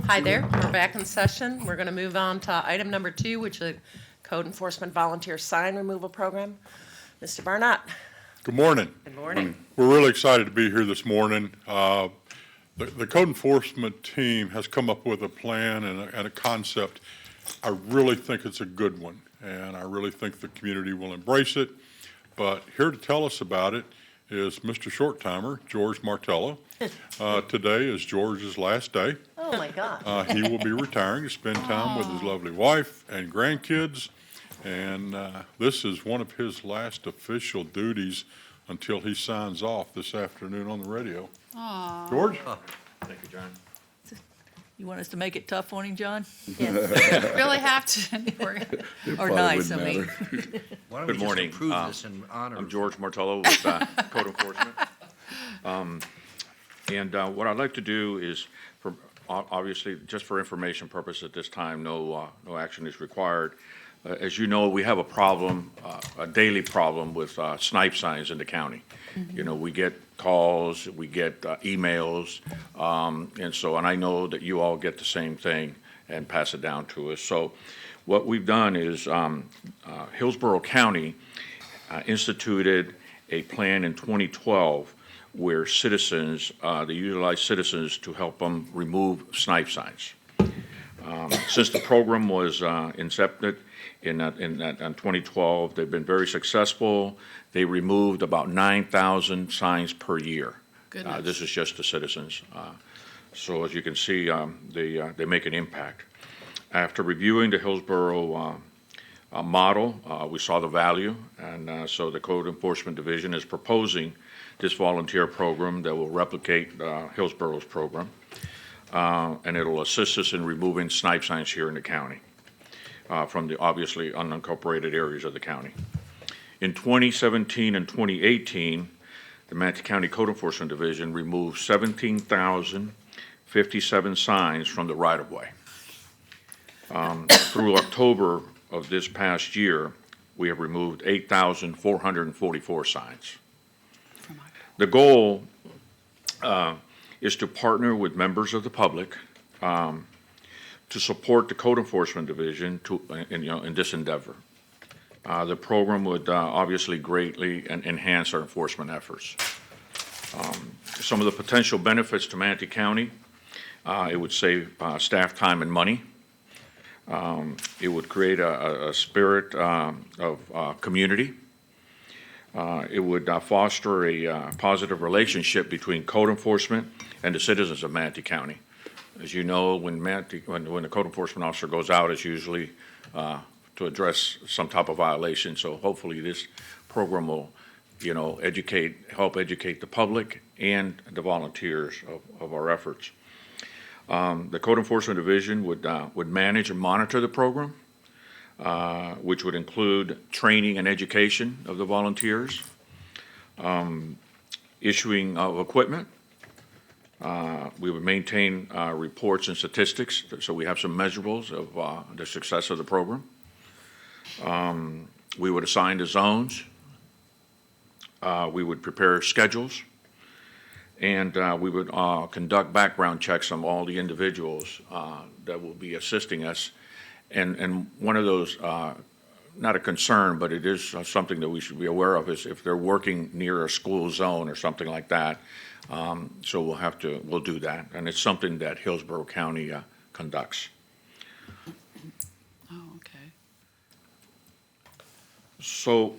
Hi there, we're back in session. We're going to move on to item number 2, which is Code Enforcement Volunteer Sign Removal Program. Mr. Barnett. Good morning. Good morning. We're really excited to be here this morning. The code enforcement team has come up with a plan and a concept. I really think it's a good one, and I really think the community will embrace it. But here to tell us about it is Mr. Short Timer, George Martello. Today is George's last day. Oh, my God. He will be retiring to spend time with his lovely wife and grandkids. And this is one of his last official duties until he signs off this afternoon on the radio. Aw. George? Thank you, John. You want us to make it tough on him, John? Yes. Really have to? Or nice, I mean. Why don't we Good just morning. approve this in honor I'm of George Martello with Code Enforcement. And what I'd like to do is, obviously, just for information purpose at this time, no action is required. As you know, we have a problem, a daily problem with snipe signs in the county. You know, we get calls, we get emails, and I know that you all get the same thing and pass it down to us. So what we've done is Hillsborough County instituted a plan in 2012 where citizens, they utilize citizens to help them remove snipe signs. Since the program was incepted in 2012, they've been very successful. They removed about 9,000 signs per year. Goodness. This is just the citizens. So as you can see, they make an impact. After reviewing the Hillsborough model, we saw the value, and so the Code Enforcement Division is proposing this volunteer program that will replicate Hillsborough's program, and it'll assist us in removing snipe signs here in the county from the obviously unincorporated areas of the county. In 2017 and 2018, the Manatee County Code Enforcement Division removed 17,057 signs from the right-of-way. Through October of this past year, we have removed 8,444 signs. The goal is to partner with members of the public to support the Code Enforcement Division in this endeavor. The program would obviously greatly enhance our enforcement efforts. Some of the potential benefits to Manatee County, it would save staff time and money. It would create a spirit of community. It would foster a positive relationship between code enforcement and the citizens of Manatee County. As you know, when the code enforcement officer goes out, it's usually to address some type of violation. So hopefully this program will, help educate the public and the volunteers of our efforts. The Code Enforcement Division would manage and monitor the program, which would include training and education of the volunteers, issuing of equipment. We would maintain reports and statistics, so we have some measurables of the success of the program. We would assign the zones. We would prepare schedules. And we would conduct background checks on all the individuals that will be assisting us. And one of those, not a concern, but it is something that we should be aware of, is if they're working near a school zone or something like that. So we'll do that. And it's something that Hillsborough County conducts. Oh, okay. So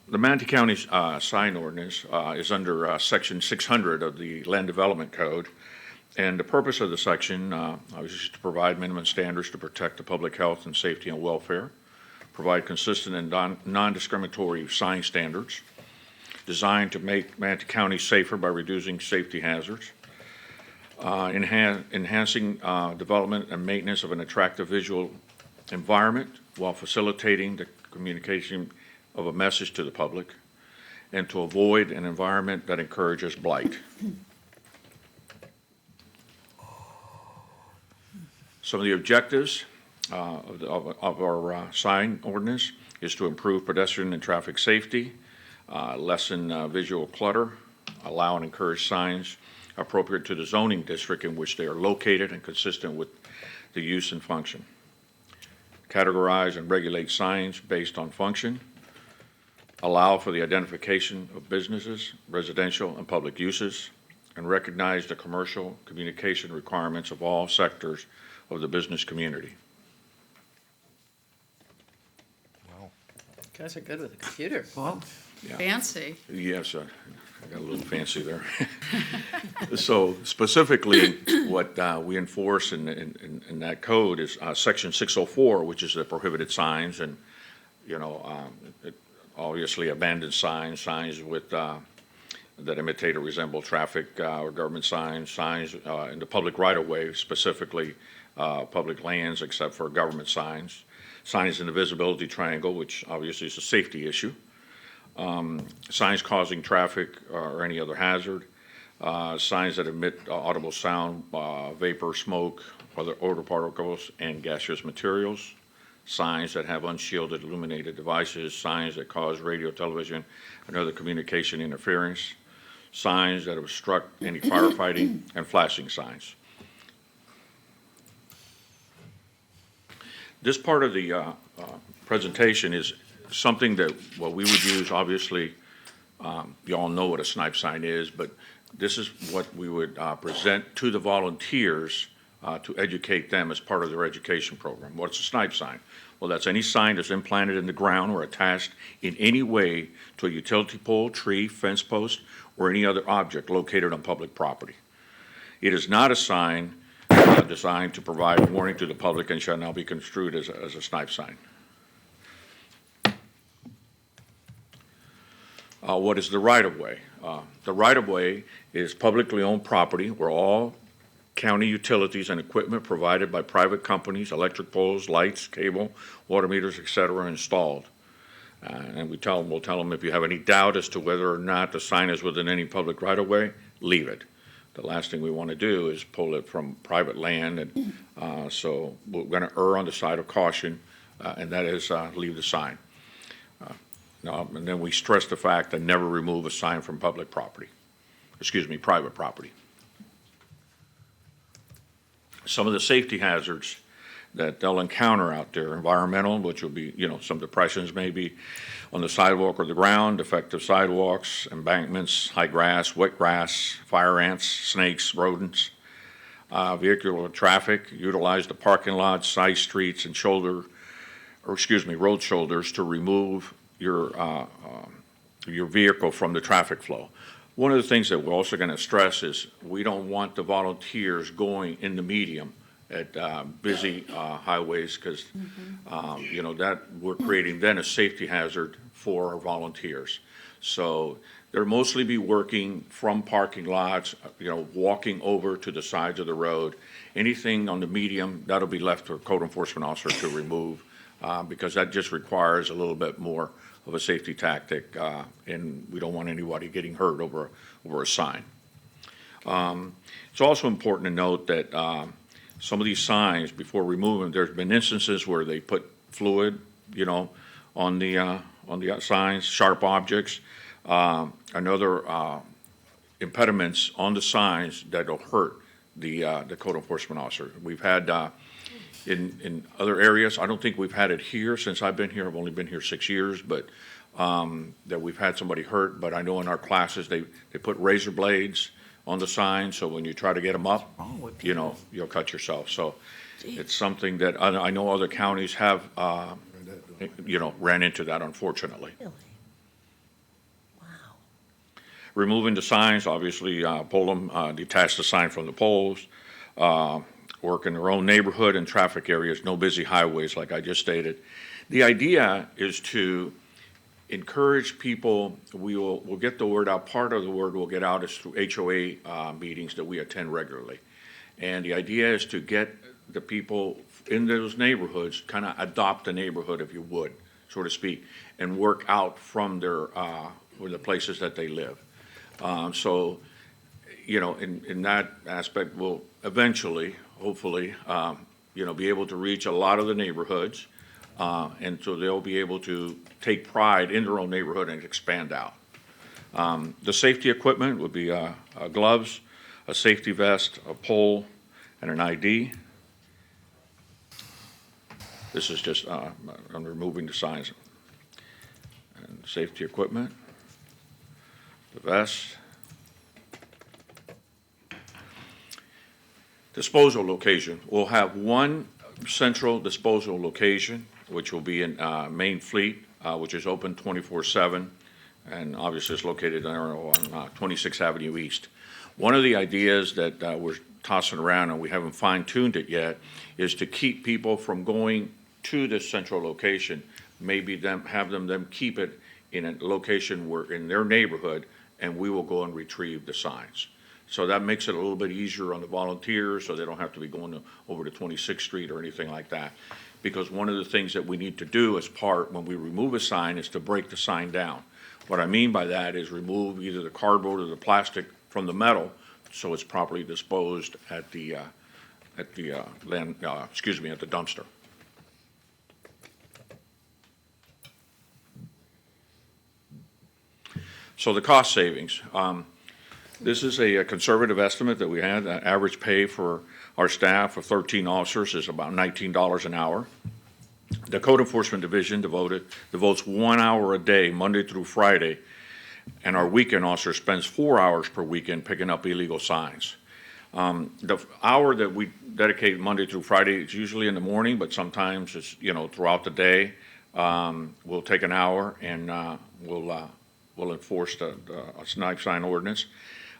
the Manatee County sign ordinance is under Section 600 of the Land Development Code. And the purpose of the section is to provide minimum standards to protect the public health and safety and welfare, provide consistent and non-discriminatory sign standards, designed to make Manatee County safer by reducing safety hazards, enhancing development and maintenance of an attractive visual environment while facilitating the communication of a message to the public, and to avoid an environment that encourages blight. Some of the objectives of our sign ordinance is to improve pedestrian and traffic safety, lessen visual clutter, allow and encourage signs appropriate to the zoning district in which they are located and consistent with the use and function. Categorize and regulate signs based on function. Allow for the identification of businesses, residential and public uses, and recognize the commercial communication requirements of all sectors of the business community. You guys are good with the computer. Well, Fancy. Yes, I got a little fancy there. So specifically, what we enforce in that code is Section 604, which is the prohibited signs, and, obviously abandoned signs, signs with, that imitate or resemble traffic or government signs, signs in the public right-of-way, specifically public lands except for government signs, signs in the visibility triangle, which obviously is a safety issue, signs causing traffic or any other hazard, signs that emit audible sound, vapor, smoke, other odor particles, and gaseous materials, signs that have unshielded illuminated devices, signs that cause radio, television, and other communication interference, signs that obstruct any firefighting, and flashing signs. This part of the presentation is something that what we would use, obviously, you all know what a snipe sign is, but this is what we would present to the volunteers to educate them as part of their education program. What's a snipe sign? Well, that's any sign that's implanted in the ground or attached in any way to a utility pole, tree, fence post, or any other object located on public property. It is not a sign designed to provide warning to the public and shall now be construed as a snipe sign. What is the right-of-way? The right-of-way is publicly owned property where all county utilities and equipment provided by private companies, electric poles, lights, cable, water meters, et cetera, are installed. And we'll tell them if you have any doubt as to whether or not the sign is within any public right-of-way, leave it. The last thing we want to do is pull it from private land, and so we're going to err on the side of caution, and that is leave the sign. And then we stress the fact that never remove a sign from public property, private property. Some of the safety hazards that they'll encounter out there, environmental, which will be, some depressions maybe on the sidewalk or the ground, defective sidewalks, embankments, high grass, wet grass, fire ants, snakes, rodents, vehicular traffic, utilize the parking lots, side streets, and road shoulders to remove your vehicle from the traffic flow. One of the things that we're also going to stress is we don't want the volunteers going in the medium at busy highways because, that we're creating then a safety hazard for our volunteers. So they'll mostly be working from parking lots, walking over to the sides of the road. Anything on the medium, that'll be left to a code enforcement officer to remove because that just requires a little bit more of a safety tactic, and we don't want anybody getting hurt over a sign. It's also important to note that some of these signs, before removing, there's been instances where they put fluid, on the signs, sharp objects, and other impediments on the signs that'll hurt the code enforcement officer. We've had in other areas. I don't think we've had it here since I've been here. I've only been here 6 years, but that we've had somebody hurt. But I know in our classes they put razor blades on the sign, so when you try to get them up, you'll cut yourself. So it's something that I know other counties have, ran into that, unfortunately. Really? Wow. Removing the signs, obviously, pull them, detach the sign from the poles, work in their own neighborhood and traffic areas, no busy highways, like I just stated. The idea is to encourage people. We'll get the word out. Part of the word we'll get out is through HOA meetings that we attend regularly. And the idea is to get the people in those neighborhoods, kind of adopt the neighborhood, if you would, so to speak, and work out from their the places that they live. So, in that aspect, we'll eventually, hopefully, be able to reach a lot of the neighborhoods, and so they'll be able to take pride in their own neighborhood and expand out. The safety equipment would be gloves, a safety vest, a pole, and an ID. This is just, I'm removing the signs. And safety equipment, the vest. Disposal location. We'll have one central disposal location, which will be in Main Fleet, which is open 24/7, and obviously it's located there on 26th Avenue East. One of the ideas that we're tossing around, and we haven't fine-tuned it yet, is to keep people from going to this central location, maybe have them keep it in a location where, in their neighborhood, and we will go and retrieve the signs. So that makes it a little bit easier on the volunteers, so they don't have to be going over to 26th Street or anything like that. Because one of the things that we need to do as part, when we remove a sign, is to break the sign down. What I mean by that is remove either the cardboard or the plastic from the metal, so it's properly disposed at the dumpster. So the cost savings. This is a conservative estimate that we had. Average pay for our staff of 13 officers is about $19 an hour. The Code Enforcement Division devotes 1 hour a day, Monday through Friday, and our weekend officer spends 4 hours per weekend picking up illegal signs. The hour that we dedicate Monday through Friday is usually in the morning, but sometimes it's, throughout the day. We'll take an hour and we'll enforce the snipe sign ordinance.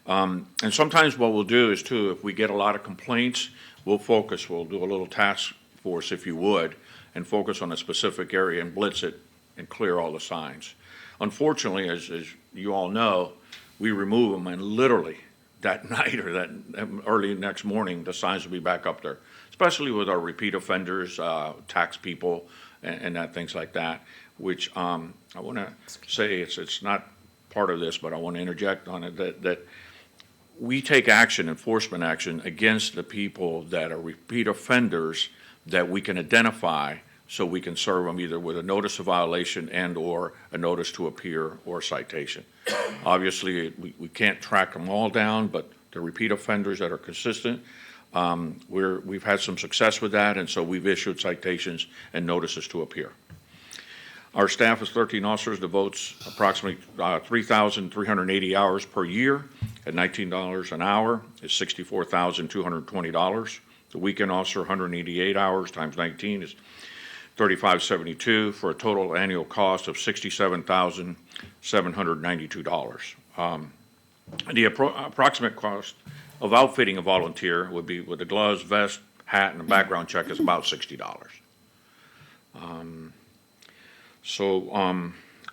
And sometimes what we'll do is too, if we get a lot of complaints, we'll do a little task force, if you would, and focus on a specific area and blitz it and clear all the signs. Unfortunately, as you all know, we remove them and literally that night or that early next morning, the signs will be back up there, especially with our repeat offenders, tax people, and things like that, which I want to say it's not part of this, but I want to interject on it that we take enforcement action against the people that are repeat offenders that we can identify, so we can serve them either with a notice of violation and or a notice to appear or citation. Obviously, we can't track them all down, but the repeat offenders that are consistent, we've had some success with that, and so we've issued citations and notices to appear. Our staff of 13 officers devotes approximately 3,380 hours per year at $19 an hour is $64,220. The weekend officer, 188 hours times 19 is $35.72 for a total annual cost of $67,792. The approximate cost of outfitting a volunteer would be with the gloves, vest, hat, and a background check is about $60.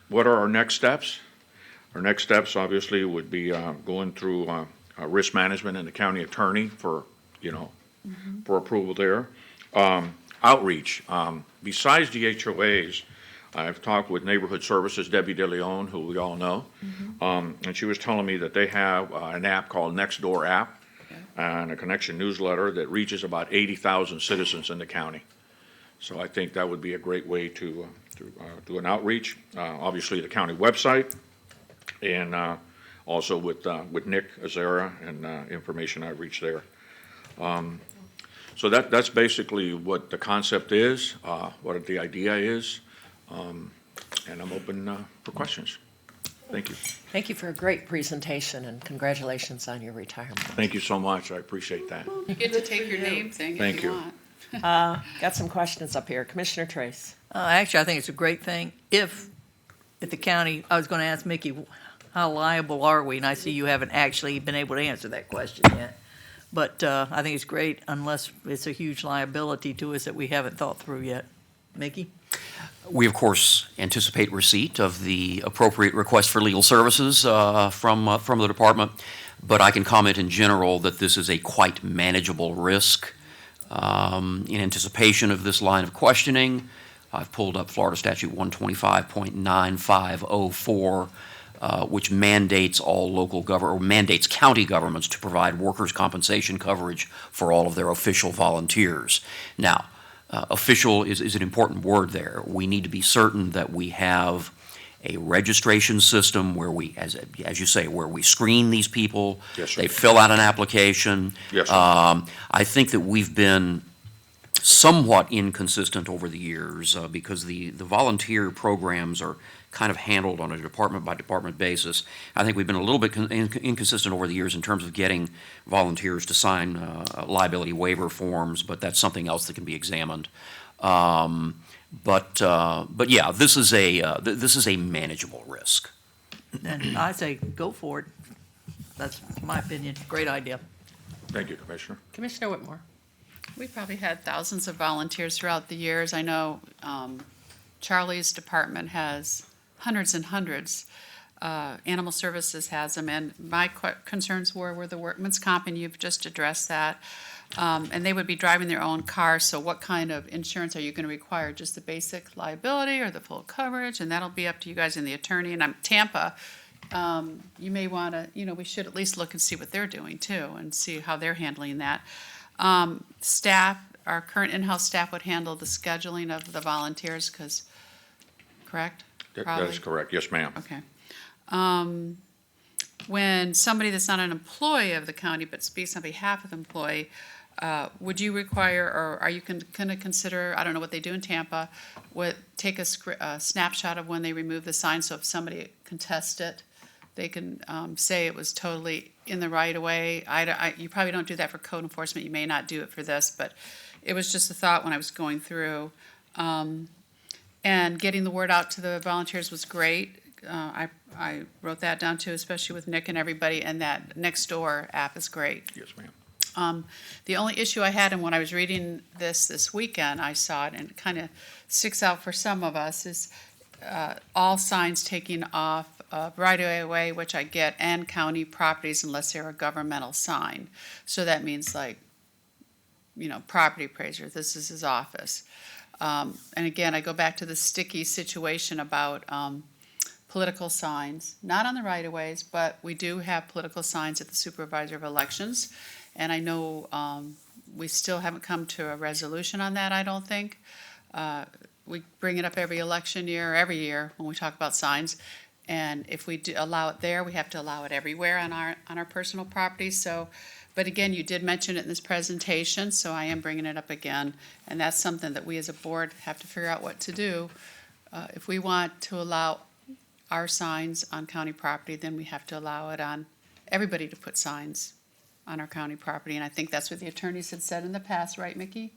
What are our next steps? Our next steps obviously would be going through risk management and the county attorney for approval there. Outreach. Besides the HOAs, I've talked with Neighborhood Services, Debbie DeLeon, who we all know, and she was telling me that they have an app called Nextdoor app and a connection newsletter that reaches about 80,000 citizens in the county. So I think that would be a great way to do an outreach. Obviously, the county website, and also with Nick Azera and information outreach there. So that's basically what the concept is, what the idea is, and I'm open for questions. Thank you. Thank you for a great presentation, and congratulations on your retirement. Thank you so much. I appreciate that. You get to take your name thing Thank if you. you want. Got some questions up here. Commissioner Trace. Actually, I think it's a great thing if the county, I was going to ask Mickey, how liable are we? And I see you haven't actually been able to answer that question yet. But I think it's great unless it's a huge liability to us that we haven't thought through yet. Mickey? We, of course, anticipate receipt of the appropriate request for legal services from the department, but I can comment in general that this is a quite manageable risk. In anticipation of this line of questioning, I've pulled up Florida Statute 125.9504, which mandates mandates county governments to provide workers' compensation coverage for all of their official volunteers. Now, official is an important word there. We need to be certain that we have a registration system where we, as you say, where we screen these people. Yes, sir. They fill out an application. Yes, sir. I think that we've been somewhat inconsistent over the years because the volunteer programs are kind of handled on a department-by-department basis. I think we've been a little bit inconsistent over the years in terms of getting volunteers to sign liability waiver forms, but that's something else that can be examined. But yeah, this is a manageable risk. And I say, go for it. That's my opinion. Great idea. Thank you, Commissioner. Commissioner Whitmore. We probably had thousands of volunteers throughout the years. I know Charlie's department has hundreds and hundreds. Animal Services has them, and my concerns were the workman's comp, and you've just addressed that. And they would be driving their own car, so what kind of insurance are you gonna require? Just the basic liability or the full coverage? And that'll be up to you guys and the attorney. And Tampa, you may wanna, we should at least look and see what they're doing too, and see how they're handling that. Staff, our current in-house staff would handle the scheduling of the volunteers, correct? That Probably. is correct. Yes, ma'am. Okay. When somebody that's not an employee of the county but speaks on behalf of the employee, would you require, or are you going to consider, I don't know what they do in Tampa, take a snapshot of when they remove the sign, so if somebody contests it, they can say it was totally in the right of way. You probably don't do that for code enforcement. You may not do it for this, but it was just a thought when I was going through. And getting the word out to the volunteers was great. I wrote that down too, especially with Nick and everybody, and that Nextdoor app is great. Yes, ma'am. The only issue I had, and when I was reading this weekend, I saw it, and it kind of sticks out for some of us, is all signs taking off right away, which I get, and county properties unless they're a governmental sign. So that means like, property appraiser, this is his office. And again, I go back to the sticky situation about political signs, not on the right-of-ways, but we do have political signs at the supervisor of elections. And I know we still haven't come to a resolution on that, I don't think. We bring it up every election year, every year when we talk about signs. And if we do allow it there, we have to allow it everywhere on our personal property. So, but again, you did mention it in this presentation, so I am bringing it up again. And that's something that we as a board have to figure out what to do. If we want to allow our signs on county property, then we have to allow it on everybody to put signs on our county property. And I think that's what the attorneys had said in the past, right, Mickey?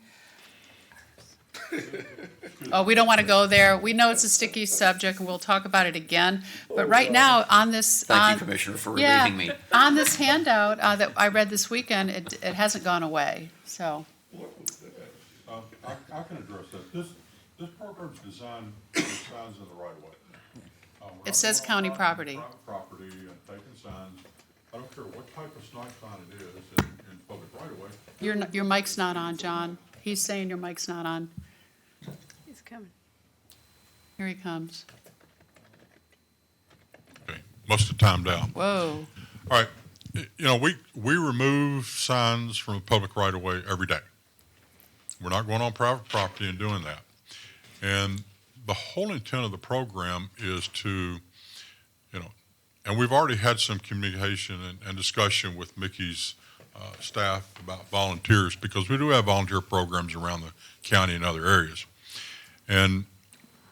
Oh, we don't want to go there. We know it's a sticky subject, and we'll talk about it again. But right now, on this. Thank you, Commissioner, for Yeah, relieving me. on this handout that I read this weekend, it hasn't gone away, so. I can address that. This program's designed for signs in the right of way. It says county property. Private property and taking signs. I don't care what type of snipe sign it is in public right of way. Your mic's not on, John. He's saying your mic's not on. He's coming. Here he comes. Okay, must have timed out. Whoa. All right, we remove signs from a public right of way every day. We're not going on private property and doing that. And the whole intent of the program is to, and we've already had some communication and discussion with Mickey's staff about volunteers, because we do have volunteer programs around the county and other areas. And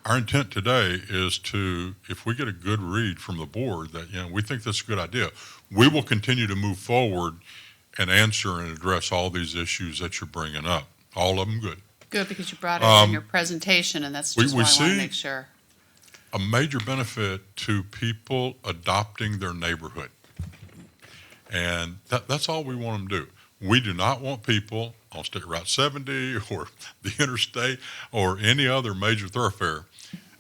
our intent today is to, if we get a good read from the board that, we think that's a good idea, we will continue to move forward and answer and address all these issues that you're bringing up. All of them good. Good, because you brought it in your presentation, and that's just we why I want to see- make sure. A major benefit to people adopting their neighborhood. And that's all we want them to do. We do not want people on State Route 70 or the interstate or any other major thoroughfare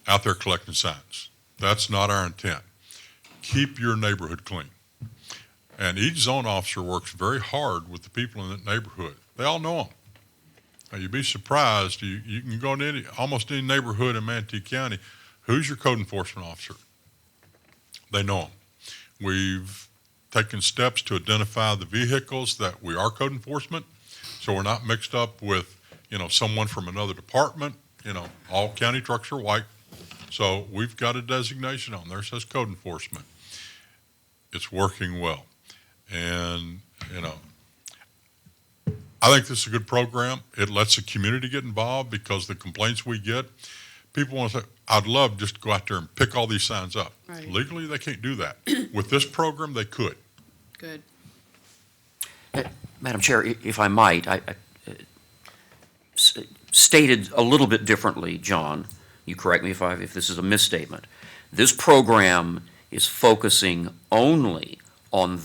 out there collecting signs. That's not our intent. Keep your neighborhood clean. And each zone officer works very hard with the people in that neighborhood. They all know them. Now, you'd be surprised. You can go into almost any neighborhood in Manatee County. Who's your code enforcement officer? They know them. We've taken steps to identify the vehicles that we are code enforcement, so we're not mixed up with, someone from another department. All county trucks are white. So we've got a designation on there, says code enforcement. It's working well. And, I think this is a good program. It lets the community get involved because the complaints we get, people want to say, I'd love just to go out there and pick all these signs up. Right. Legally, they can't do that. With this program, they could. Good. Madam Chair, if I might, stated a little bit differently, John, you correct me if this is a misstatement. This program is focusing only on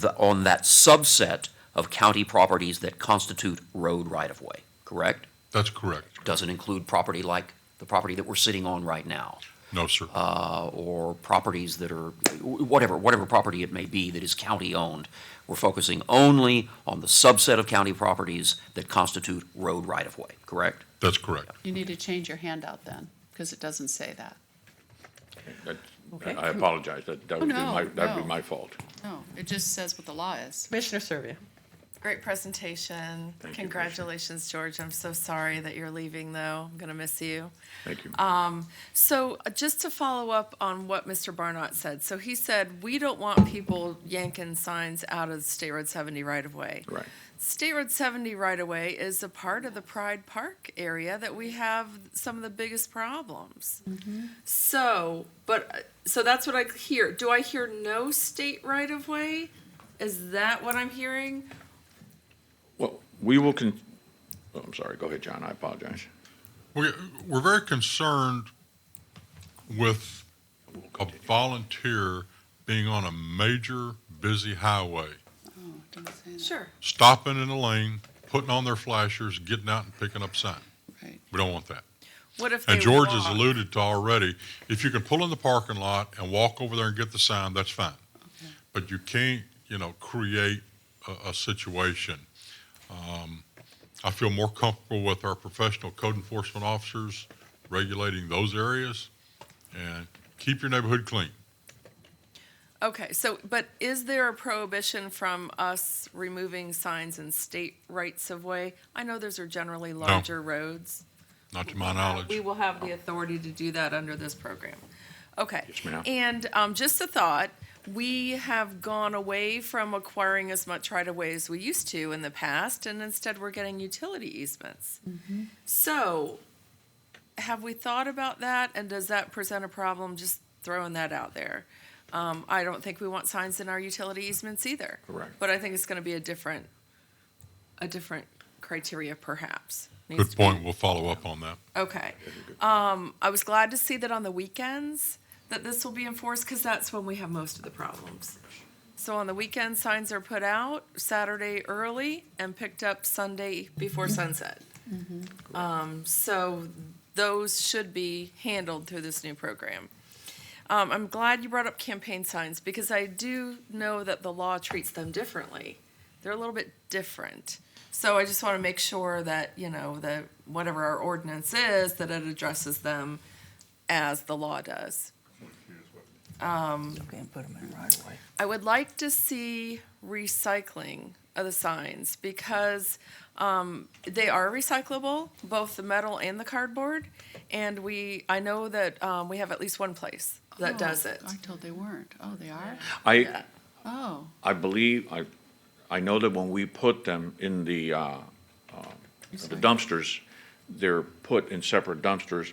that subset of county properties that constitute road right-of-way, correct? That's correct. Doesn't include property like the property that we're sitting on right now, No, sir. or properties that are, whatever property it may be that is county-owned. We're focusing only on the subset of county properties that constitute road right-of-way, correct? That's correct. You need to change your handout then, because it doesn't say that. Okay. I apologize. That would be no, that'd be no. my fault. No, it just says what the law is. Commissioner Serbia. Great presentation. Thank you, Congratulations, George. I'm so sorry that you're leaving, though. I'm going to miss you. Thank you. So just to follow up on what Mr. Barnott said, so he said, we don't want people yanking signs out of State Road 70 right-of-way. Right. State Road 70 right-of-way is a part of the Pride Park area that we have some of the biggest problems. So that's what I hear. Do I hear no state right-of-way? Is that what I'm hearing? Well, we will I'm sorry. Go ahead, John. I apologize. We're very concerned with a volunteer being on a major busy highway, Oh, it doesn't say that. Sure. stopping in a lane, putting on their flashers, getting out and picking up sign. Right. We don't want that. What if they And George has walk? alluded to already, if you can pull in the parking lot and walk over there and get the sign, that's fine. But you can't, create a situation. I feel more comfortable with our professional code enforcement officers regulating those areas, and keep your neighborhood clean. Okay, but is there a prohibition from us removing signs in state rights of way? I know those are generally larger roads. Not to my knowledge. We will have the authority to do that under this program. Okay. Yes, ma'am. And just a thought, we have gone away from acquiring as much right-of-way as we used to in the past, and instead we're getting utility easements. So, have we thought about that, and does that present a problem? Just throwing that out there. I don't think we want signs in our utility easements either. Correct. But I think it's gonna be a different criteria perhaps. Needs Good to be- point. We'll follow up on that. Okay. I was glad to see that on the weekends that this will be enforced because that's when we have most of the problems. So on the weekend, signs are put out Saturday early and picked up Sunday before sunset. So those should be handled through this new program. I'm glad you brought up campaign signs because I do know that the law treats them differently. They're a little bit different. So I just want to make sure that, that whatever our ordinance is, that it addresses them as the law does. Can't put them in right away. I would like to see recycling of the signs because they are recyclable, both the metal and the cardboard. And I know that we have at least one place that does it. I told they weren't. Oh, they are? Yeah. Oh, I believe, I know that when we put them in the dumpsters, they're put in separate dumpsters,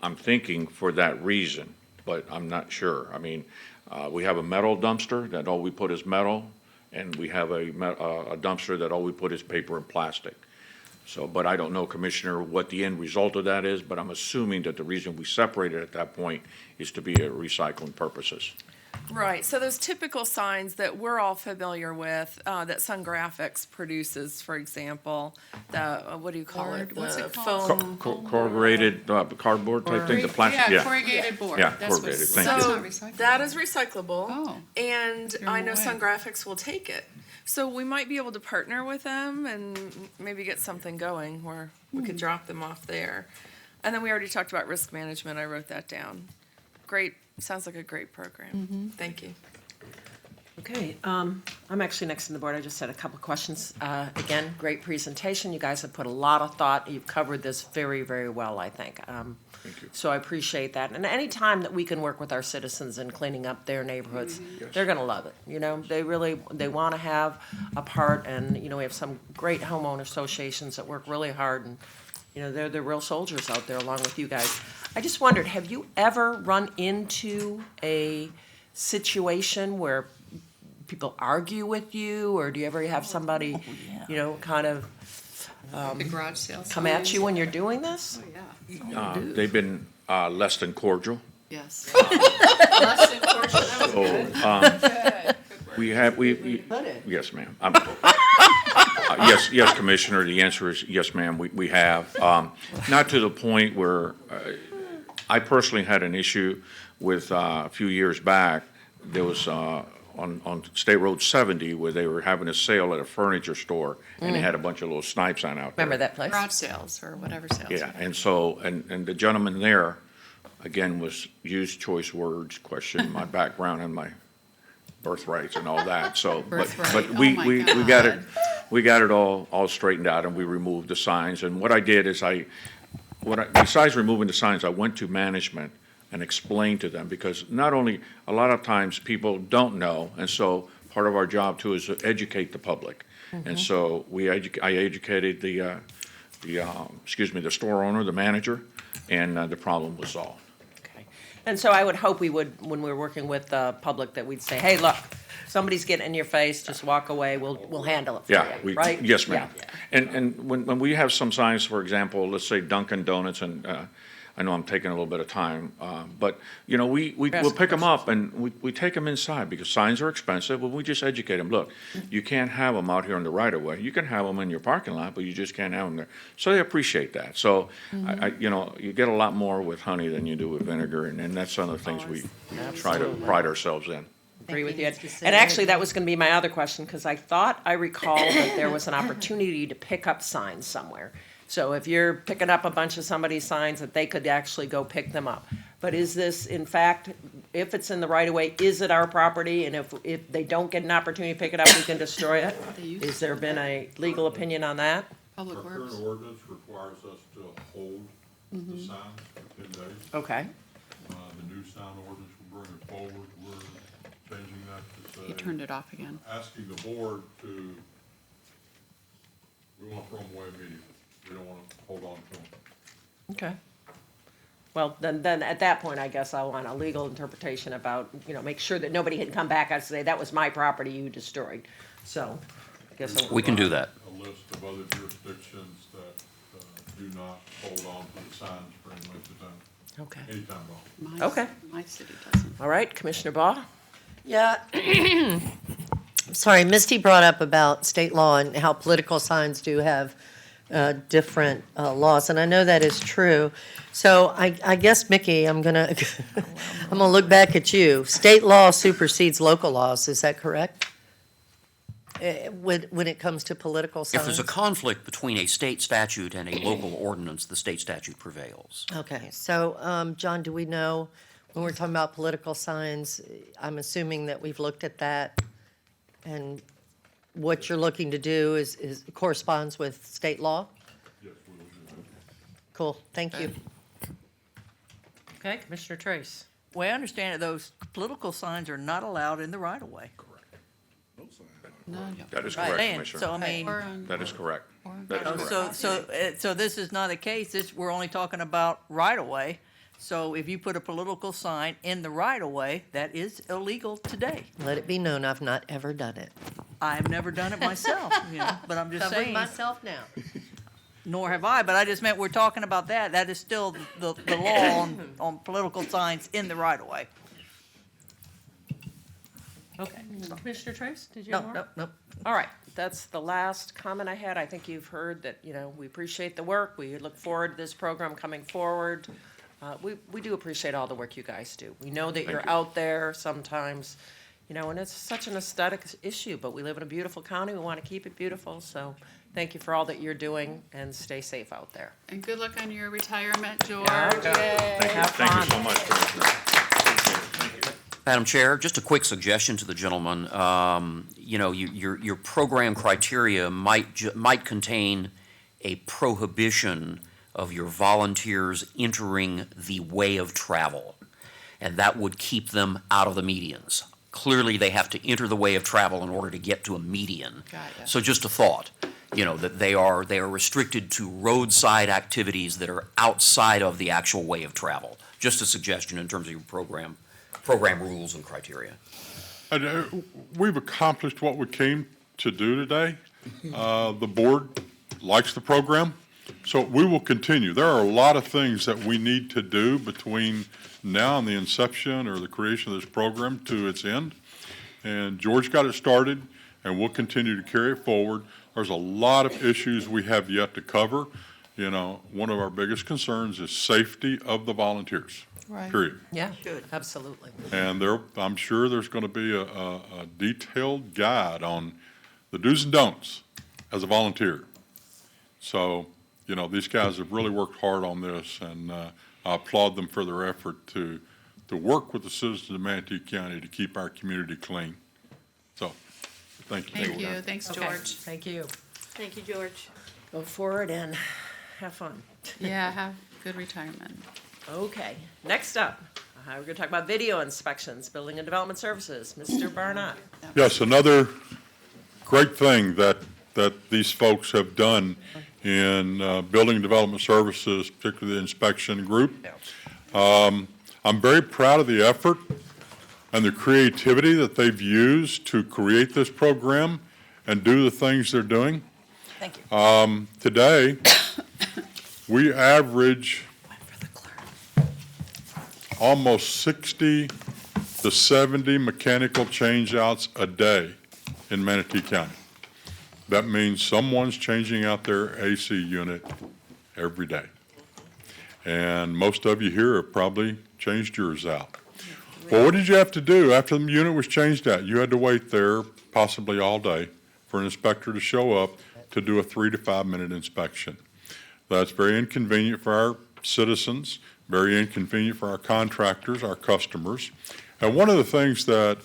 I'm thinking for that reason, but I'm not sure. I mean, we have a metal dumpster that all we put is metal, and we have a dumpster that all we put is paper and plastic. So, but I don't know, Commissioner, what the end result of that is, but I'm assuming that the reason we separated at that point is to be recycling purposes. Right, so those typical signs that we're all familiar with, that Sun Graphics produces, for example, what do you call it? Board, what's The it called? foam. Corrugated cardboard type thing, the plastic, yeah, corrugated board. Yeah, That's what- corrugated, thank that's you. not So recyclable. that is recyclable. Oh. And They're I in know the Sun way. Graphics will take it. So we might be able to partner with them and maybe get something going where we could drop them off there. And then we already talked about risk management. I wrote that down. Great, sounds like a great program. Thank you. Okay, I'm actually next in the board. I just had a couple of questions. Again, great presentation. You guys have put a lot of thought. You've covered this very, very well, I think. Thank you. So I appreciate that. And any time that we can work with our citizens in cleaning up their neighborhoods, they're gonna love it. You know, they really, they wanna have a part, and, you know, we have some great homeowner associations that work really hard, and, you know, they're real soldiers out there along with you guys. I just wondered, have you ever run into a situation where people argue with you, or do you ever have somebody, you know, kind of The garage sale come at signs. you when you're doing this? Oh, yeah, They've been less than cordial. yes. Less than cordial, that was good. We, yes, ma'am. Yes, Commissioner, the answer is yes, ma'am, we have. Not to the point where, I personally had an issue with, a few years back, there was, on State Road 70, where they were having a sale at a furniture store, and they had a bunch of little snipes on out there. Remember that place? Garage sales or whatever sales. Yeah, and so, and the gentleman there, again, used choice words, questioned my background and my birthrights and all that, so, but Birthright. Oh we, my we got it, God. we got it all straightened out, and we removed the signs, and what I did is besides removing the signs, I went to management and explained to them, because not only, a lot of times people don't know, and so part of our job too is to educate the public. And so I educated the store owner, the manager, and the problem was solved. Okay. And so I would hope we would, when we're working with the public, that we'd say, hey, look, somebody's getting in your face, just walk away, we'll handle it for Yeah, you, right? yes, ma'am. Yeah. And when we have some signs, for example, let's say Dunkin' Donuts, and I know I'm taking a little bit of time, but, you know, we'll pick them up and we take them inside, because signs are expensive, but we just educate them. Look, you can't have them out here in the right of way. You can have them in your parking lot, but you just can't have them there. So they appreciate that. So you know, you get a lot more with honey than you do with vinegar, and that's some of the things we try to pride ourselves in. Agree with you. And actually, that was gonna be my other question, because I thought I recall that there was an opportunity to pick up signs somewhere. So if you're picking up a bunch of somebody's signs, that they could actually go pick them up. But is this, in fact, if it's in the right of way, is it our property? And if they don't get an opportunity to pick it up, we can destroy it? They used Has there been a legal opinion on that? Public Our Works. current ordinance requires us to hold the signs for 10 days. Okay. The new sign ordinance will bring it forward. We're changing that to say. He turned it off again. Asking the board to, we want to throw them away immediately. We don't want to hold on to them. Okay. Well, then at that point, I guess I want a legal interpretation about, you know, make sure that nobody had come back and say, that was my property you destroyed. So, I guess. We can do that. A list of other jurisdictions that do not hold on to the signs for any length of time, Okay. anytime at all. Okay. My city doesn't. All right, Commissioner Baugh? Yeah. Sorry, Misty brought up about state law and how political signs do have different laws, and I know that is true. So I guess, Mickey, I'm gonna look back at you. State law supersedes local laws, is that correct? When it comes to political signs? If there's a conflict between a state statute and a local ordinance, the state statute prevails. Okay, so, John, do we know, when we're talking about political signs, I'm assuming that we've looked at that, and what you're looking to do is corresponds with state law? Yes, we will do that. Cool, thank you. Okay, Commissioner Trace? The way I understand it, those political signs are not allowed in the right of way. None. That is Right. correct, And Commissioner. so, I mean, Or on- That is correct. or on That is Garden correct. so this is not a case, we're only talking about right of way. So if you put a political sign in the right of way, that is illegal today. Let it be known, I've not ever done it. I've never done it myself, you know, but I'm just Covering saying, myself now. nor have I, but I just meant we're talking about that. That is still the law on political signs in the right of way. Okay. Commissioner Trace, did you have more? Nope. All right, that's the last comment I had. I think you've heard that, you know, we appreciate the work. We look forward to this program coming forward. We do appreciate all the work you guys do. We know that you're you. out there sometimes, you know, and it's such an aesthetic issue, but we live in a beautiful county. We want to keep it beautiful, so thank you for all that you're doing, and stay safe out there. And good luck on your retirement, George. Yeah. Thank you, Have thank you fun. so much, Commissioner. Appreciate it. Thank you. Madam Chair, just a quick suggestion to the gentleman. You know, your program criteria might contain a prohibition of your volunteers entering the way of travel, and that would keep them out of the medians. Clearly, they have to enter the way of travel in order to get to a median. Got ya. So just a thought, you know, that they are restricted to roadside activities that are outside of the actual way of travel. Just a suggestion in terms of your program rules and criteria. And, we've accomplished what we came to do today. The board likes the program, so we will continue. There are a lot of things that we need to do between now and the inception or the creation of this program to its end. And George got it started, and we'll continue to carry it forward. There's a lot of issues we have yet to cover. You know, one of our biggest concerns is safety of the volunteers, Right. period. Yeah, absolutely. And I'm sure there's going to be a detailed guide on the do's and don'ts as a volunteer. So, you know, these guys have really worked hard on this, and I applaud them for their effort to work with the citizens of Manatee County to keep our community clean. So, thank you. Thank you. Thanks, Okay, George. Thank you. Thank you, George. Go forward and have fun. Yeah, have good retirement. Okay, next up, we're going to talk about video inspections, building and development services. Mr. Barnett. Yes, another great thing that these folks have done in building and development services, particularly the inspection group. I'm very proud of the effort and the creativity that they've used to create this program and do the things they're doing. Thank you. Today, we average almost 60 to 70 mechanical changeouts a day in Manatee County. That means someone's changing out their AC unit every day. And most of you here have probably changed yours out. Well, what did you have to do after the unit was changed out? You had to wait there possibly all day for an inspector to show up to do a 3 to 5 minute inspection. That's very inconvenient for our citizens, very inconvenient for our contractors, our customers. And one of the things that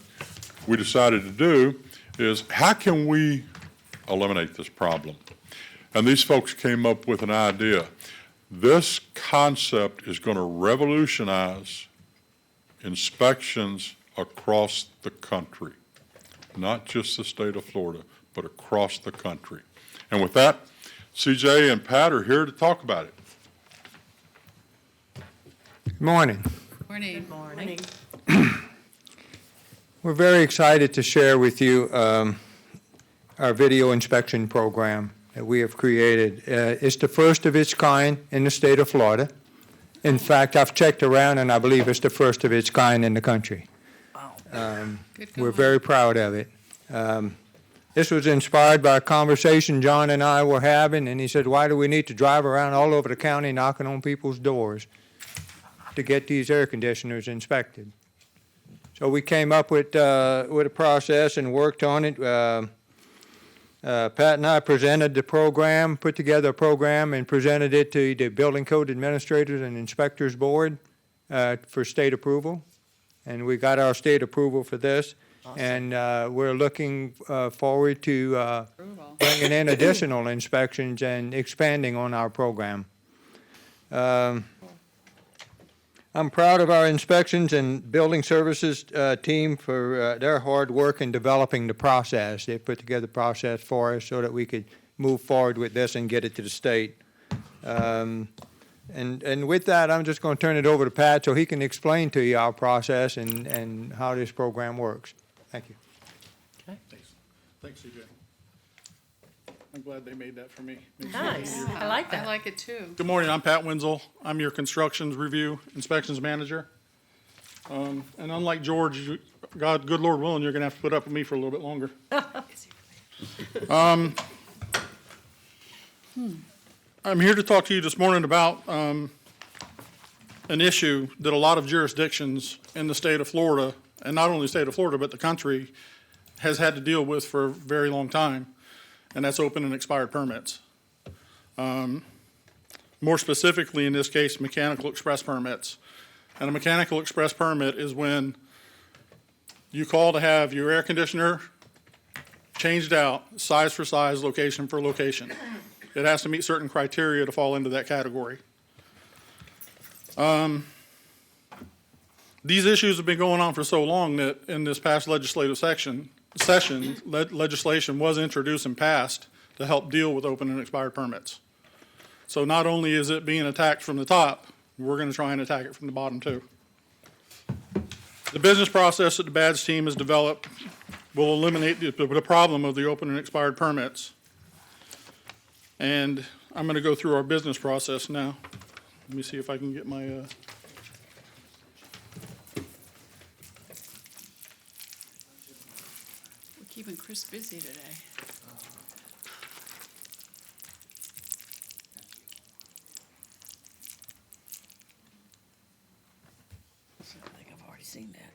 we decided to do is how can we eliminate this problem? And these folks came up with an idea. This concept is going to revolutionize inspections across the country, not just the state of Florida, but across the country. And with that, CJ and Pat are here to talk about it. Good morning. Morning. Morning. We're very excited to share with you our video inspection program that we have created. It's the first of its kind in the state of Florida. In fact, I've checked around, and I believe it's the first of its kind in the country. Good We're going. very proud of it. This was inspired by a conversation John and I were having, and he said, why do we need to drive around all over the county knocking on people's doors to get these air conditioners inspected? So we came up with a process and worked on it. Pat and I presented the program, put together a program, and presented it to the Building Code Administrators and Inspectors Board for state approval. And we got our state approval for this. And we're looking forward to Approval. bringing in additional inspections and expanding on our program. I'm proud of our inspections and building services team for their hard work in developing the process. They put together a process for us so that we could move forward with this and get it to the state. And with that, I'm just going to turn it over to Pat so he can explain to you our process and how this program works. Thank you. Thanks, CJ. I'm glad they made that for me. Makes it Nice. easier. I like I that. like it too. Good morning, I'm Pat Wenzel. I'm your constructions review inspections manager. And unlike George, good Lord willing, you're gonna have to put up with me for a little bit longer. I'm here to talk to you this morning about an issue that a lot of jurisdictions in the state of Florida, and not only the state of Florida, but the country, has had to deal with for a very long time, and that's open and expired permits. More specifically, in this case, mechanical express permits. And a mechanical express permit is when you call to have your air conditioner changed out, size for size, location for location. It has to meet certain criteria to fall into that category. These issues have been going on for so long that in this past legislative session, legislation was introduced and passed to help deal with open and expired permits. So not only is it being attacked from the top, we're going to try and attack it from the bottom too. The business process that the BADS team has developed will eliminate the problem of the open and expired permits. And I'm going to go through our business process now. Let me see if I can get my, We're keeping Chris busy today. I think I've already seen that.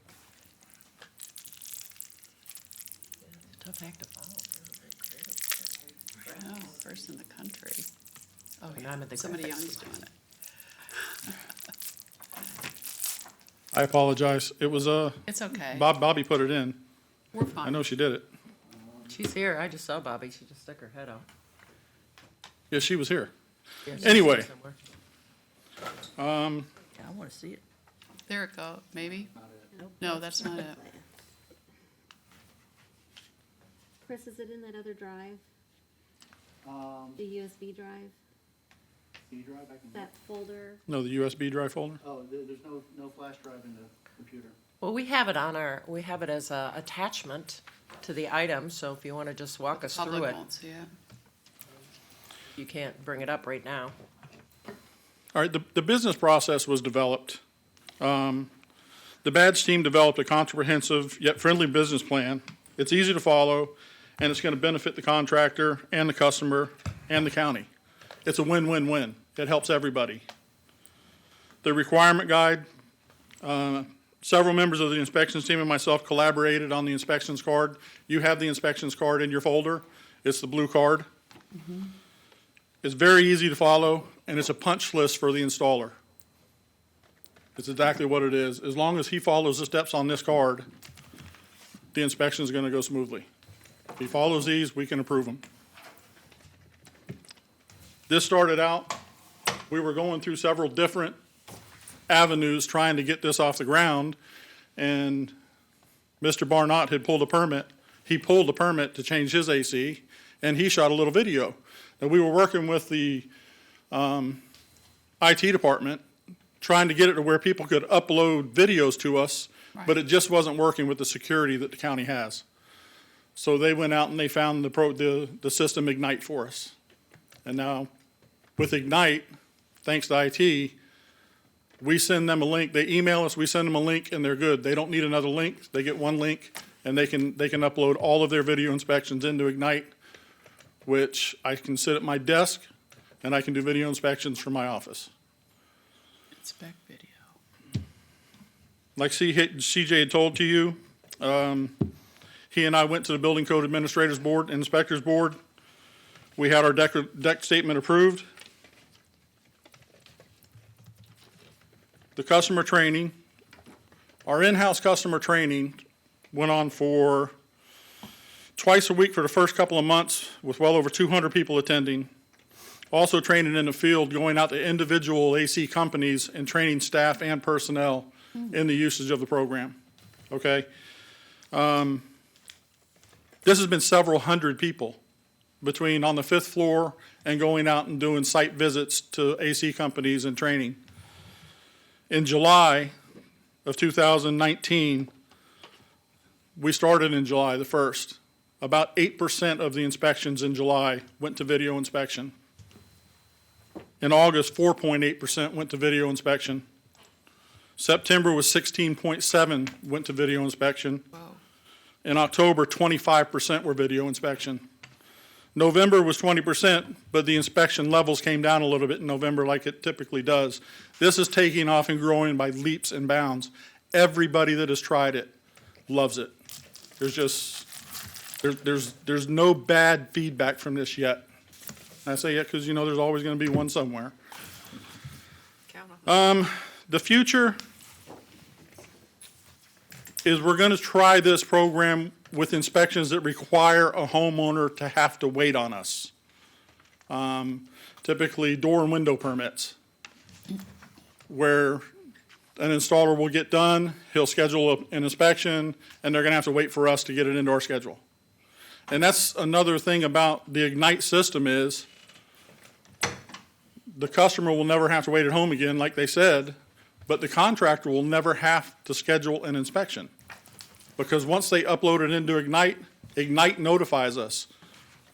Tough act to follow. Oh, first in the country. Oh, And yeah, I'm at the somebody graphics young's doing it. I apologize. It was, It's okay. Bobby put it in. We're I fine. know she did it. She's here. I just saw Bobby. She just stuck her head out. Yeah, she was here. Yeah, she's Anyway. here somewhere. Yeah, I want to see it. There it go, maybe? No, that's not it. Chris, is it in that other drive, the USB drive, C drive, I can, that folder? No, the USB drive folder? oh, there's no flash drive in the computer. Well, we have it we have it as a attachment to the item, so if you want to just walk us through Public it, won't see it. you can't bring it up right now. All right, the business process was developed. The BADS team developed a comprehensive yet friendly business plan. It's easy to follow, and it's going to benefit the contractor and the customer and the county. It's a win-win-win. It helps everybody. The requirement guide, several members of the inspections team and myself collaborated on the inspections card. You have the inspections card in your folder. It's the blue card. It's very easy to follow, and it's a punch list for the installer. It's exactly what it is. As long as he follows the steps on this card, the inspection is going to go smoothly. If he follows these, we can approve them. This started out, we were going through several different avenues trying to get this off the ground, and Mr. Barnott had pulled a permit. He pulled a permit to change his AC, and he shot a little video. And we were working with the IT department, trying to get it to where people could upload videos to us, but it just wasn't working with the security that the county has. So they went out and they found the system Ignite for us. And now, with Ignite, thanks to IT, we send them a link. They email us, we send them a link, and they're good. They don't need another link. They get one link, and they can upload all of their video inspections into Ignite, which I can sit at my desk, and I can do video inspections from my office. Inspect video. Like CJ had told to you, he and I went to the Building Code Administrators Board, Inspectors Board. We had our deck statement approved. The customer training, our in-house customer training went on for twice a week for the first couple of months with well over 200 people attending. Also training in the field, going out to individual AC companies and training staff and personnel in the usage of the program, okay? This has been several hundred people between on the 5th floor and going out and doing site visits to AC companies and training. In July of 2019, we started in July the 1st. About 8% of the inspections in July went to video inspection. In August, 4.8% went to video inspection. September was 16.7 went to video inspection. Whoa. In October, 25% were video inspection. November was 20%, but the inspection levels came down a little bit in November like it typically does. This is taking off and growing by leaps and bounds. Everybody that has tried it loves it. There's no bad feedback from this yet. I say yet because, there's always going to be one somewhere. Count on. The future, is we're going to try this program with inspections that require a homeowner to have to wait on us. Typically, door and window permits, where an installer will get done, he'll schedule an inspection, and they're going to have to wait for us to get it into our schedule. And that's another thing about the Ignite system is the customer will never have to wait at home again, like they said, but the contractor will never have to schedule an inspection. Because once they upload it into Ignite, Ignite notifies us.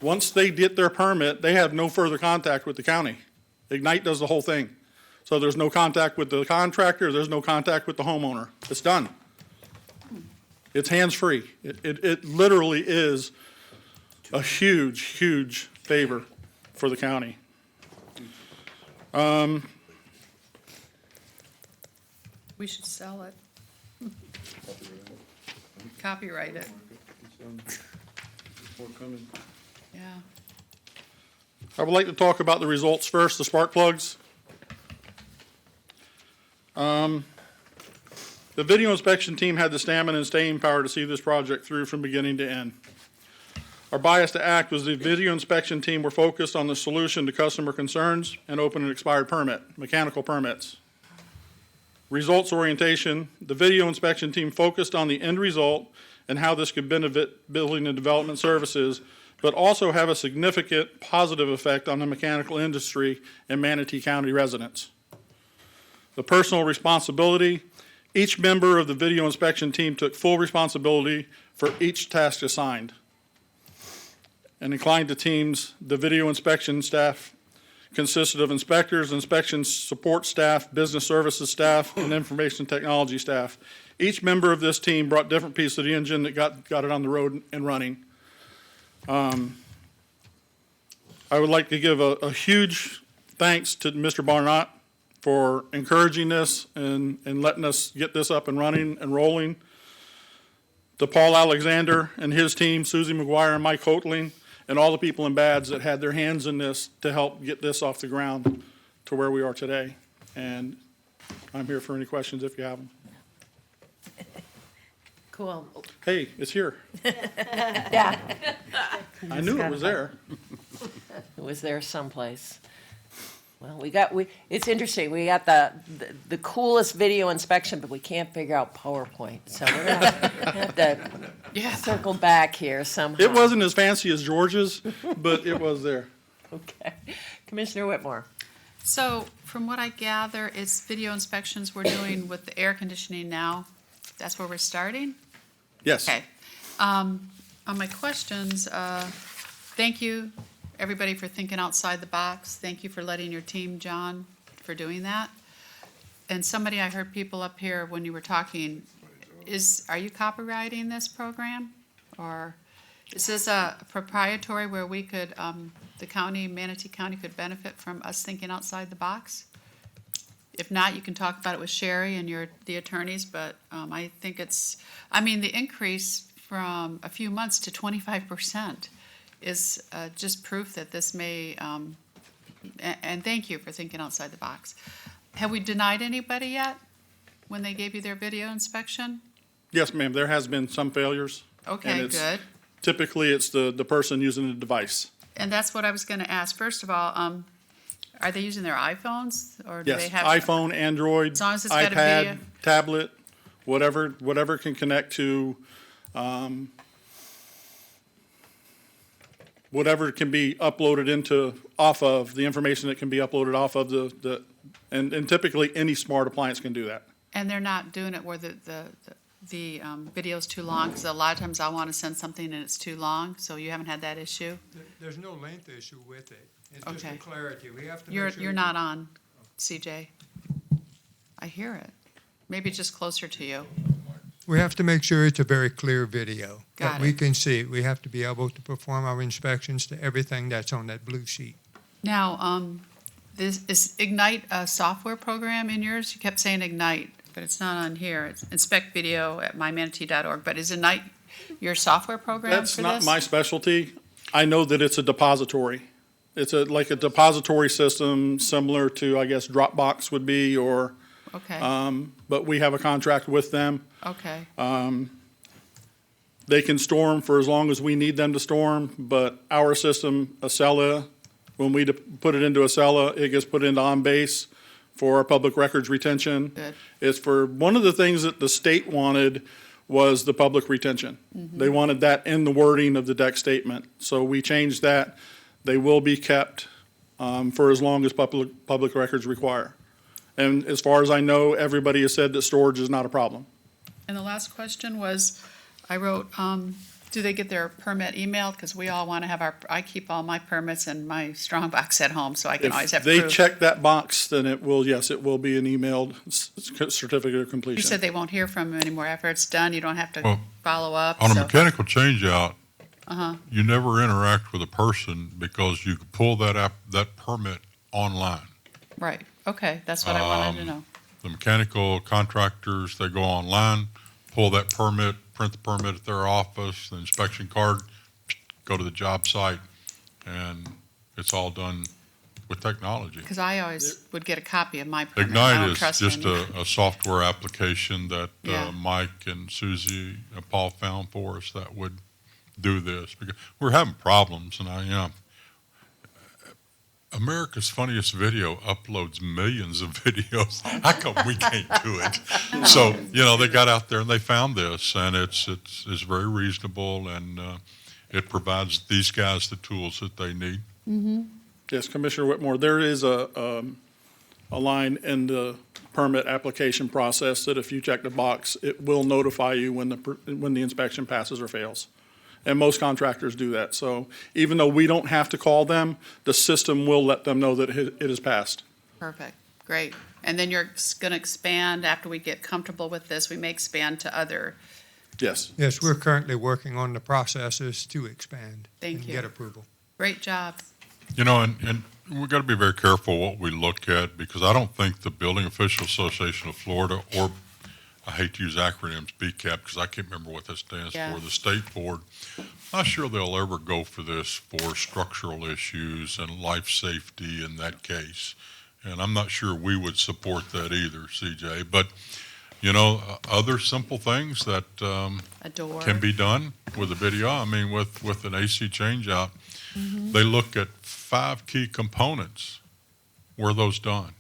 Once they get their permit, they have no further contact with the county. Ignite does the whole thing. So there's no contact with the contractor, there's no contact with the homeowner. It's done. It's hands-free. It literally is a huge, huge favor for the county. We should sell it. Copyright it. Yeah. I would like to talk about the results first, the spark plugs. The video inspection team had the stamina and staying power to see this project through from beginning to end. Our bias to act was the video inspection team were focused on the solution to customer concerns and open and expired permit, mechanical permits. Results orientation, the video inspection team focused on the end result and how this could benefit building and development services, but also have a significant positive effect on the mechanical industry and Manatee County residents. The personal responsibility, each member of the video inspection team took full responsibility for each task assigned. And inclined to teams, the video inspection staff consisted of inspectors, inspection support staff, business services staff, and information technology staff. Each member of this team brought different pieces of the engine that got it on the road and running. I would like to give a huge thanks to Mr. Barnott for encouraging this and letting us get this up and running and rolling. To Paul Alexander and his team, Susie McGuire and Mike Hoatling, and all the people in BADS that had their hands in this to help get this off the ground to where we are today. And I'm here for any questions if you have them. Cool. Hey, it's here. Yeah. I knew it was there. It was there someplace. Well, it's interesting, we got the coolest video inspection, but we can't figure out PowerPoint, so we're gonna have to circle back here somehow. It wasn't as fancy as George's, but it was there. Okay. Commissioner Whitmore. So from what I gather, it's video inspections we're doing with the air conditioning now. That's where we're starting? Yes. Okay. On my questions, thank you, everybody, for thinking outside the box. Thank you for letting your team, John, for doing that. And somebody, I heard people up here when you were talking, are you copywriting this program? Or is this a proprietary where we could, the county, Manatee County could benefit from us thinking outside the box? If not, you can talk about it with Sherry and the attorneys, but I think the increase from a few months to 25% is just proof that this may, and thank you for thinking outside the box. Have we denied anybody yet when they gave you their video inspection? Yes, ma'am, there has been some failures. Okay, good. Typically, it's the person using the device. And that's what I was gonna ask. First of all, are they using their iPhones or do Yes, they have? iPhone, Android, As long as it's got a video. iPad, tablet, whatever can connect to, whatever can be uploaded off of, the information that can be uploaded off of and typically any smart appliance can do that. And they're not doing it where the video's too long? Because a lot of times I want to send something and it's too long, so you haven't had that issue? There's no length issue with it. It's just the Okay. clarity. We have to make sure. You're not on, CJ. I hear it. Maybe just closer to you. We have to make sure it's a very clear video. Got That we it. can see. We have to be able to perform our inspections to everything that's on that blue sheet. Now, is Ignite a software program in yours? You kept saying Ignite, but it's not on here. It's inspect video at mymanatee.org. But is Ignite your software program for this? That's not my specialty. I know that it's a depository. It's like a depository system similar to, I guess, Dropbox would be, or Okay, but we have a contract with them. okay, They can store them for as long as we need them to store them, but our system, Acela, when we put it into Acela, it gets put into OnBase for our public records retention. good. It's for, one of the things that the state wanted was the public retention. They wanted that in the wording of the deck statement, so we changed that. They will be kept for as long as public records require. And as far as I know, everybody has said that storage is not a problem. And the last question was, I wrote, do they get their permit emailed? Because we all want to have I keep all my permits in my strong box at home, so I can always If have they proof. check that box, then it will, yes, it will be an emailed certificate of You completion. said they won't hear from them anymore after it's done, you don't have to Well, follow up, On a so, mechanical changeout, uh-huh, you never interact with a person because you can pull that permit online. right, okay, that's what I wanted to know. The mechanical contractors, they go online, pull that permit, print the permit at their office, the inspection card, go to the job site, and it's all done with technology. Because I always would get a copy of my permit. I Ignite don't is trust just any. a software application that Yeah. Mike and Susie and Paul found for us that would do this. Because we're having problems, and America's Funniest Video uploads millions of videos. How come we can't do it? So, they got out there and they found this, and it's very reasonable, and it provides these guys the tools that they need. Yes, Commissioner Whitmore, there is a line in the permit application process that if you check the box, it will notify you when the inspection passes or fails. And most contractors do that. So even though we don't have to call them, the system will let them know that it has passed. Perfect, great. And then you're going to expand, after we get comfortable with this, we may expand to other, Yes. Yes, we're currently working on the processes to expand. Thank and you. get approval. great job. And we've got to be very careful what we look at, because I don't think the Building Official Association of Florida, or I hate to use acronyms, BCAP, because I can't remember what that stands Yeah. for, the state board, not sure they'll ever go for this for structural issues and life safety in that case. And I'm not sure we would support that either, CJ. But, other simple things that A door. can be done with a video. I mean, with an AC changeout, they look at 5 key components. Were those done?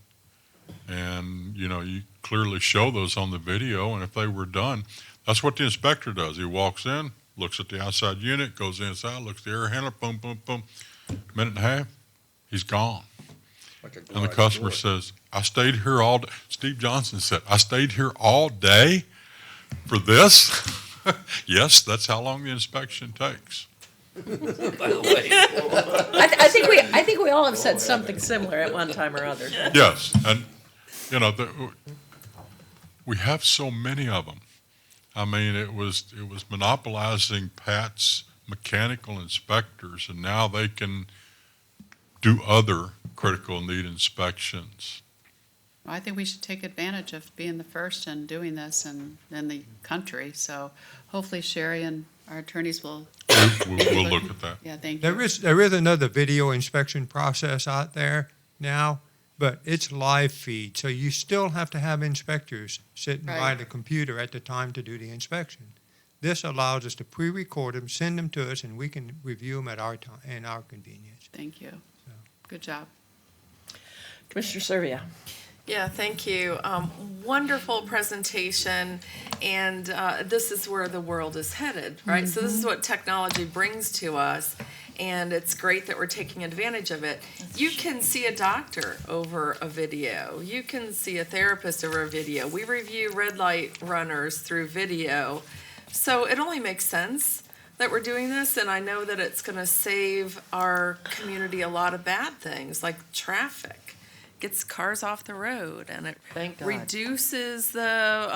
And, you clearly show those on the video, and if they were done, that's what the inspector does. He walks in, looks at the outside unit, goes inside, looks at the air handler, boom, boom, boom. Minute and a half, he's gone. And the customer says, I stayed here all day. Steve Johnson said, I stayed here all day for this? Yes, that's how long the inspection takes. By the way. I think we all have said something similar at one time or other. Yes, and, we have so many of them. I mean, it was monopolizing Pat's mechanical inspectors, and now they can do other critical need inspections. I think we should take advantage of being the first and doing this in the country. So hopefully Sherry and our attorneys will, We'll look at that. yeah, thank you. There is another video inspection process out there now, but it's live feed, so you still have to have inspectors sitting by Right. the computer at the time to do the inspection. This allows us to pre-record them, send them to us, and we can review them at our time, in our convenience. Thank you. Good job. Commissioner Serbia. Yeah, thank you. Wonderful presentation, and this is where the world is headed, right? So this is what technology brings to us, and it's great that we're taking advantage of it. You can see a doctor over a video. You can see a therapist over a video. We review red light runners through video. So it only makes sense that we're doing this, and I know that it's going to save our community a lot of bad things, like traffic. Gets cars off the road, and it Thank God. reduces the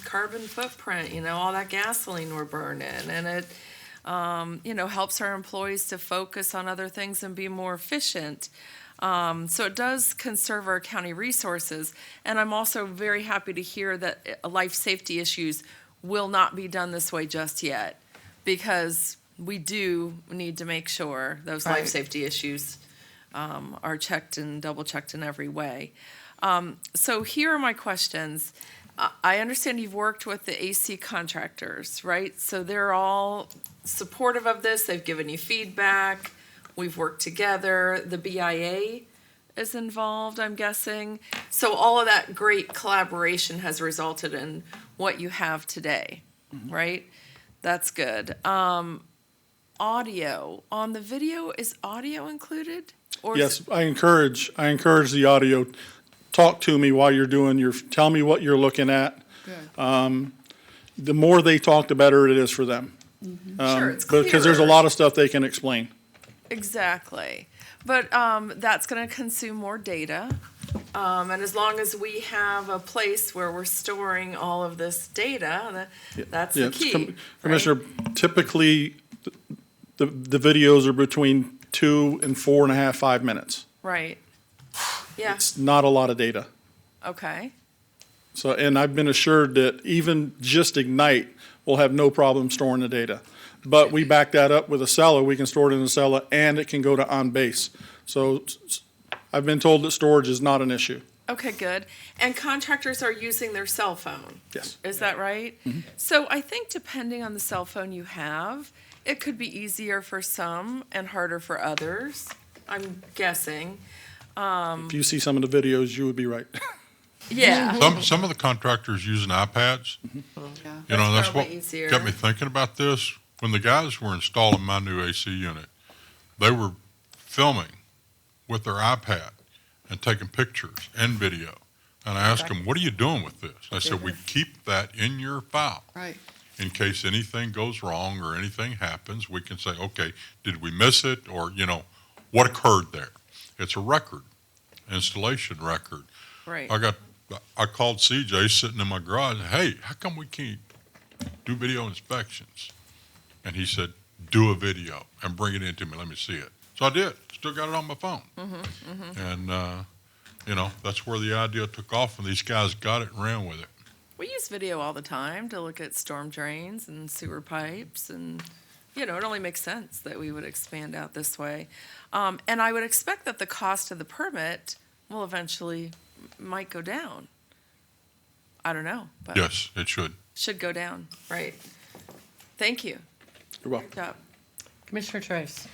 carbon footprint, all that gasoline we're burning, and it helps our employees to focus on other things and be more efficient. So it does conserve our county resources, and I'm also very happy to hear that life safety issues will not be done this way just yet, because we do need to make sure those life Right. safety issues are checked and double checked in every way. So here are my questions. I understand you've worked with the AC contractors, right? So they're all supportive of this. They've given you feedback. We've worked together. The BIA is involved, I'm guessing. So all of that great collaboration has resulted in what you have today, right? That's good. Audio, on the video, is audio included? Or is Yes, I encourage the audio, talk to me while you're doing tell me what you're looking at. Good. The more they talk, the better it is for them. Sure, it's Because there's a clearer. lot of stuff they can explain. Exactly. But that's going to consume more data. And as long as we have a place where we're storing all of this data, that's the Yes, key. right? Commissioner, typically, the videos are between 2 and 4.5, 5 minutes. Right. Yeah, It's not a lot of data. okay. So, and I've been assured that even just Ignite will have no problem storing the data. But we back that up with Acela. We can store it in Acela, and it can go to OnBase. So I've been told that storage is not an issue. Okay, good. And contractors are using their cell phone. Yes. Is that right? So I think depending on the cell phone you have, it could be easier for some and harder for others, I'm guessing. If you see some of the videos, you would be right. Yeah. Some of the contractors using iPads, Yeah. you know, that's what probably easier. got me thinking about this. When the guys were installing my new AC unit, they were filming with their iPad and taking pictures and video. And I asked them, what are you doing with this? I said, we keep that in your file. Right. In case anything goes wrong or anything happens, we can say, okay, did we miss it? Or, you know, what occurred there? It's a record, installation record. Right. I called CJ sitting in my garage, hey, how come we can't do video inspections? And he said, do a video and bring it in to me, let me see it. So I did, still got it on my phone. And, you know, that's where the idea took off, and these guys got it and ran with it. We use video all the time to look at storm drains and sewer pipes, and, you know, it only makes sense that we would expand out this way. And I would expect that the cost of the permit will eventually, might go down. I don't know, but Yes, it should. should go down, right? Thank you. You're welcome. Good job. Commissioner Trace.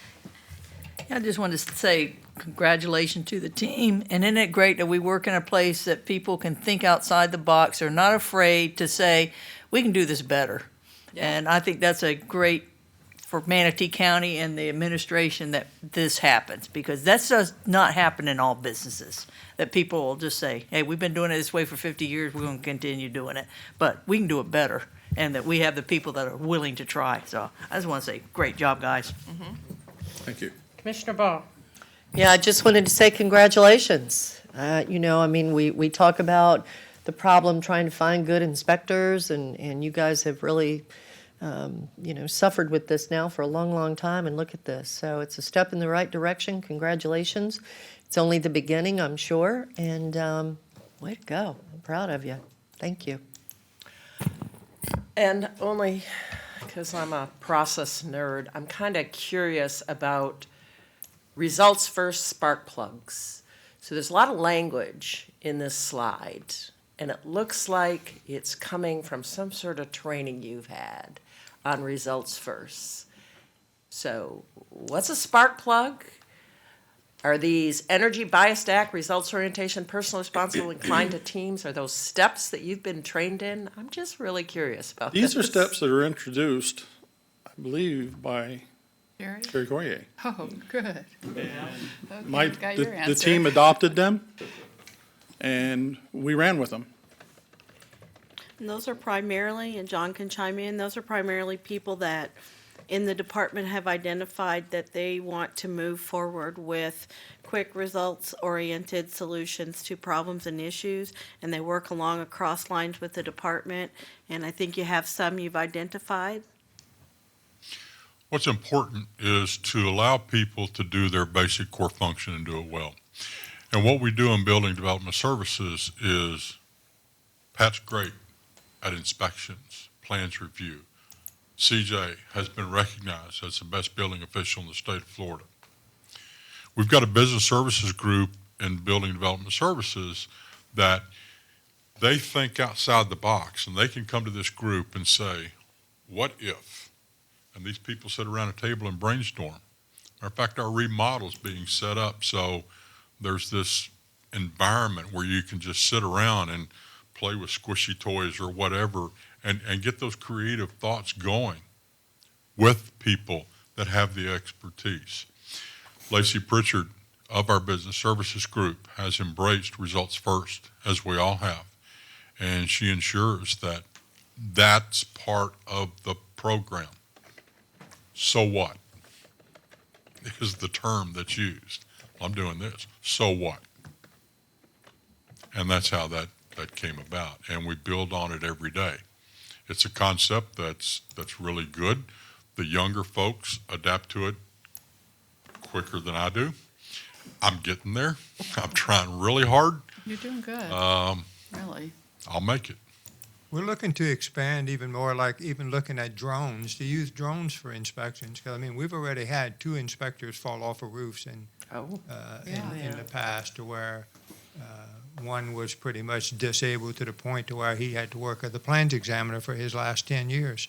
I just wanted to say congratulations to the team. And isn't it great that we work in a place that people can think outside the box, are not afraid to say, we can do this better. And I think that's a great for Manatee County and the administration that this happens, because that does not happen in all businesses, that people will just say, hey, we've been doing it this way for 50 years, we're going to continue doing it. But we can do it better, and that we have the people that are willing to try. So I just want to say, great job, guys. Thank you. Commissioner Ball. Yeah, I just wanted to say congratulations. You know, I mean, we talk about the problem trying to find good inspectors, and you guys have really, you know, suffered with this now for a long, long time, and look at this. So it's a step in the right direction. Congratulations. It's only the beginning, I'm sure, and way to go. I'm proud of you. Thank you. And only because I'm a process nerd, I'm kind of curious about results first spark plugs. So there's a lot of language in this slide, and it looks like it's coming from some sort of training you've had on results first. So what's a spark plug? Are these energy biased act, results orientation, personal responsible, inclined to teams? Are those steps that you've been trained in? I'm just really curious about These are this. steps that are introduced, I believe, by Jerry? Terry Corrier. Oh, good. Okay, My, got your the answer. team adopted them, and we ran with them. And those are primarily, and John can chime in, those are primarily people that in the department have identified that they want to move forward with quick results-oriented solutions to problems and issues, and they work along across lines with the department. And I think you have some you've identified. What's important is to allow people to do their basic core function and do it well. And what we do in Building Development Services is Pat's great at inspections, plans review. CJ has been recognized as the best building official in the state of Florida. We've got a business services group in Building Development Services that they think outside the box, and they can come to this group and say, what if? And these people sit around a table and brainstorm. Matter of fact, our remodel's being set up, so there's this environment where you can just sit around and play with squishy toys or whatever and get those creative thoughts going with people that have the expertise. Lacey Pritchard of our business services group has embraced results first, as we all have. And she ensures that that's part of the program. So what? Is the term that's used. I'm doing this. So what? And that's how that came about. And we build on it every day. It's a concept that's really good. The younger folks adapt to it quicker than I do. I'm getting there. I'm trying really hard. You're doing good, really. I'll make it. We're looking to expand even more, like even looking at drones, to use drones for inspections. 'Cause, I mean, we've already had 2 inspectors fall off of roofs in the past, to where one was pretty much disabled to the point to where he had to work as the plans examiner for his last 10 years.